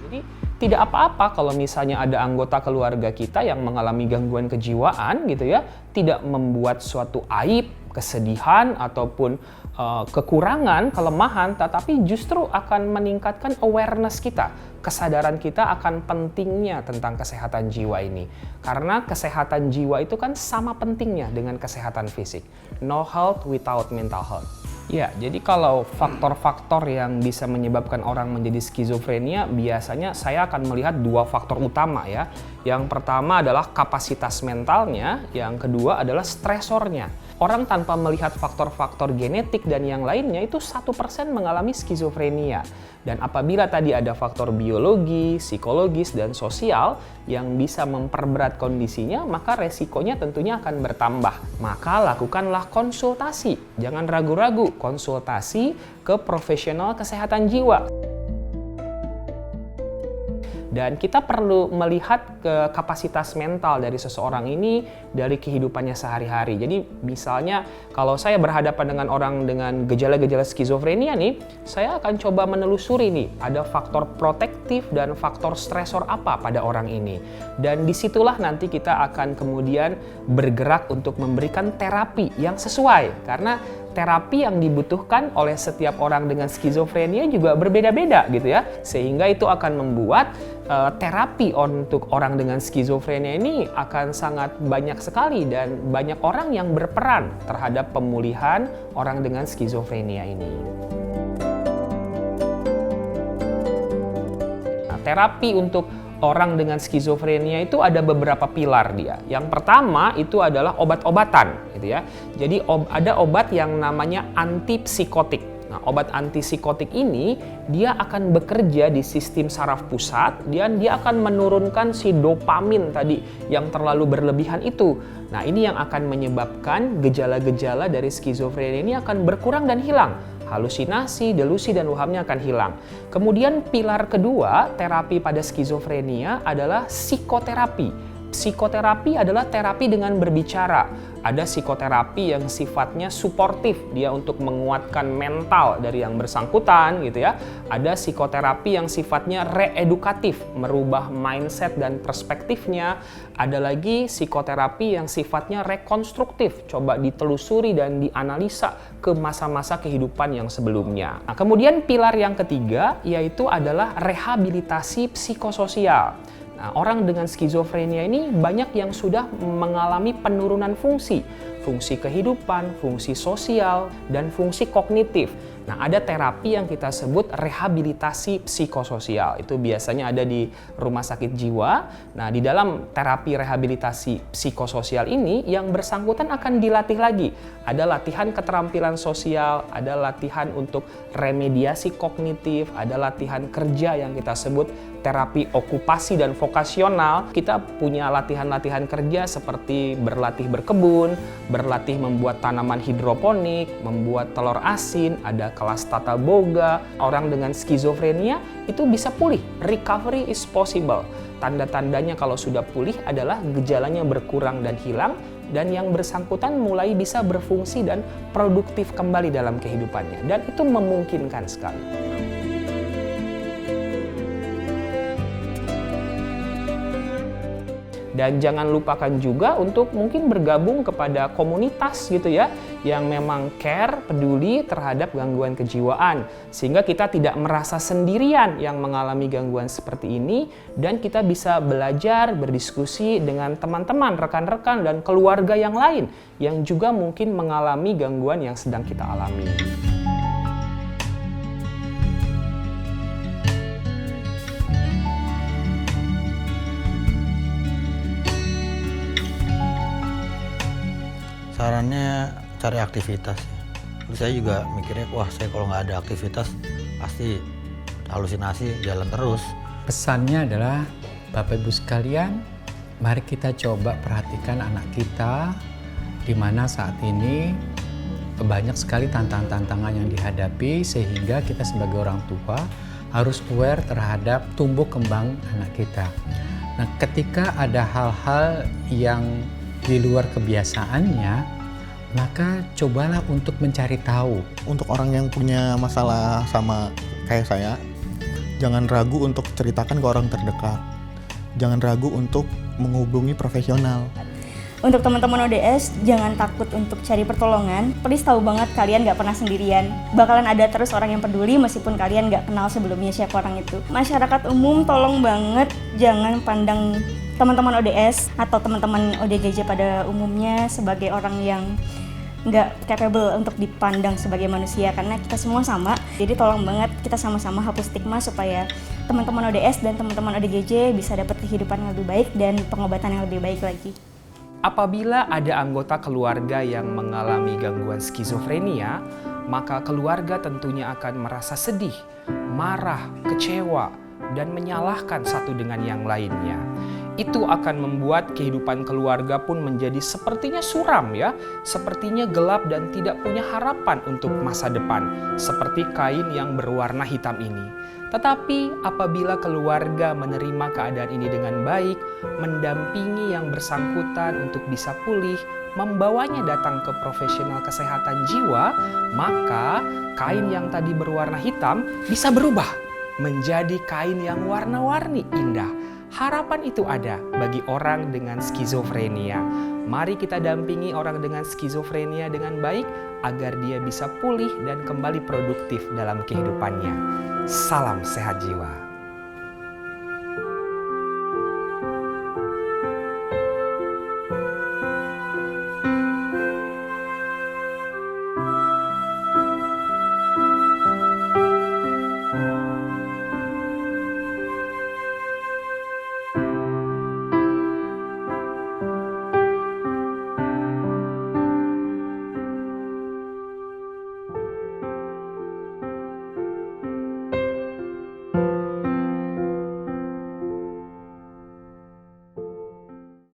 Jadi tidak apa-apa kalau misalnya ada anggota keluarga kita yang mengalami gangguan kejiwaan gitu ya, tidak membuat suatu aib, kesedihan ataupun kekurangan, kelemahan, tetapi justru akan meningkatkan awareness kita, kesadaran kita akan pentingnya tentang kesehatan jiwa ini. Karena kesehatan jiwa itu kan sama pentingnya dengan kesehatan fisik. No health without mental health. Ya, jadi kalau faktor-faktor yang bisa menyebabkan orang menjadi skizofrenia, biasanya saya akan melihat dua faktor utama ya. Yang pertama adalah kapasitas mentalnya, yang kedua adalah stresornya. Orang tanpa melihat faktor-faktor genetik dan yang lainnya itu 1% mengalami skizofrenia. Dan apabila tadi ada faktor biologi, psikologis, dan sosial yang bisa memperberat kondisinya, maka resikonya tentunya akan bertambah. Maka lakukanlah konsultasi. Jangan ragu-ragu, konsultasi ke profesional kesehatan jiwa. Dan kita perlu melihat ke kapasitas mental dari seseorang ini dari kehidupannya sehari-hari. Jadi misalnya kalau saya berhadapan dengan orang dengan gejala-gejala skizofrenia nih, saya akan coba menelusuri nih, ada faktor protektif dan faktor stresor apa pada orang ini. Dan disitulah nanti kita akan kemudian bergerak untuk memberikan terapi yang sesuai. Karena terapi yang dibutuhkan oleh setiap orang dengan skizofrenia juga berbeda-beda gitu ya. Sehingga itu akan membuat terapi untuk orang dengan skizofrenia ini akan sangat banyak sekali dan banyak orang yang berperan terhadap pemulihan orang dengan skizofrenia ini. Nah, terapi untuk orang dengan skizofrenia itu ada beberapa pilar dia. Yang pertama itu adalah obat-obatan gitu ya. Jadi ada obat yang namanya antipsikotik. Nah, obat antipsikotik ini dia akan bekerja di sistem saraf pusat dan dia akan menurunkan si dopamin tadi yang terlalu berlebihan itu. Nah, ini yang akan menyebabkan gejala-gejala dari skizofrenia ini akan berkurang dan hilang. Halusinasi, delusi, dan wahamnya akan hilang. Kemudian pilar kedua terapi pada skizofrenia adalah psikoterapi. Psikoterapi adalah terapi dengan berbicara. Ada psikoterapi yang sifatnya suportif, dia untuk menguatkan mental dari yang bersangkutan gitu ya. Ada psikoterapi yang sifatnya reedukatif, merubah mindset dan perspektifnya. Ada lagi psikoterapi yang sifatnya rekonstruktif, coba ditelusuri dan dianalisa ke masa-masa kehidupan yang sebelumnya. Nah, kemudian pilar yang ketiga yaitu adalah rehabilitasi psikososial. Nah, orang dengan skizofrenia ini banyak yang sudah mengalami penurunan fungsi kehidupan, fungsi sosial, dan fungsi kognitif. Nah, ada terapi yang kita sebut rehabilitasi psikososial. Itu biasanya ada di rumah sakit jiwa. Nah, di dalam terapi rehabilitasi psikososial ini, yang bersangkutan akan dilatih lagi. Ada latihan keterampilan sosial, ada latihan untuk remediasi kognitif, ada latihan kerja yang kita sebut terapi okupasi dan vokasional. Kita punya latihan-latihan kerja seperti berlatih berkebun, berlatih membuat tanaman hidroponik, membuat telur asin, ada kelas tata boga. Orang dengan skizofrenia itu bisa pulih. Recovery is possible. Tanda-tandanya kalau sudah pulih adalah gejalanya berkurang dan hilang, dan yang bersangkutan mulai bisa berfungsi dan produktif kembali dalam kehidupannya. Dan itu memungkinkan sekali. Dan jangan lupakan juga untuk mungkin bergabung kepada komunitas gitu ya, yang memang care, peduli terhadap gangguan kejiwaan. Sehingga kita tidak merasa sendirian yang mengalami gangguan seperti ini, dan kita bisa belajar, berdiskusi dengan teman-teman, rekan-rekan, dan keluarga yang lain yang juga mungkin mengalami gangguan yang sedang kita alami. Sarannya cari aktivitas. Saya juga mikirnya, wah saya kalau nggak ada aktivitas pasti halusinasi jalan terus. Pesannya adalah, Bapak Ibu sekalian, mari kita coba perhatikan anak kita, di mana saat ini banyak sekali tantangan-tantangan yang dihadapi, sehingga kita sebagai orang tua harus aware terhadap tumbuh kembang anak kita. Nah, ketika ada hal-hal yang di luar kebiasaannya, maka cobalah untuk mencari tahu. Untuk orang yang punya masalah sama kayak saya, Jangan ragu untuk ceritakan ke orang terdekat. Jangan ragu untuk menghubungi profesional. Untuk teman-teman ODS, jangan takut untuk cari pertolongan. Please tahu banget kalian gak pernah sendirian. Bakalan ada terus orang yang peduli meskipun kalian gak kenal sebelumnya siapa orang itu. Masyarakat umum tolong banget jangan pandang teman-teman ODS atau teman-teman ODGJ pada umumnya sebagai orang yang nggak capable untuk dipandang sebagai manusia, karena kita semua sama. Jadi tolong banget kita sama-sama hapus stigma supaya teman-teman ODS dan teman-teman ODGJ bisa dapat kehidupan yang lebih baik dan pengobatan yang lebih baik lagi. Apabila ada anggota keluarga yang mengalami gangguan skizofrenia, maka keluarga tentunya akan merasa sedih, marah, kecewa, dan menyalahkan satu dengan yang lainnya. Itu akan membuat kehidupan keluarga pun menjadi sepertinya suram ya, sepertinya gelap dan tidak punya harapan untuk masa depan, seperti kain yang berwarna hitam ini. Tetapi apabila keluarga menerima keadaan ini dengan baik, mendampingi yang bersangkutan untuk bisa pulih, membawanya datang ke profesional kesehatan jiwa, maka kain yang tadi berwarna hitam bisa berubah menjadi kain yang warna-warni indah. Harapan itu ada bagi orang dengan skizofrenia. Mari kita dampingi orang dengan skizofrenia dengan baik agar dia bisa pulih dan kembali produktif dalam kehidupannya. Salam sehat jiwa.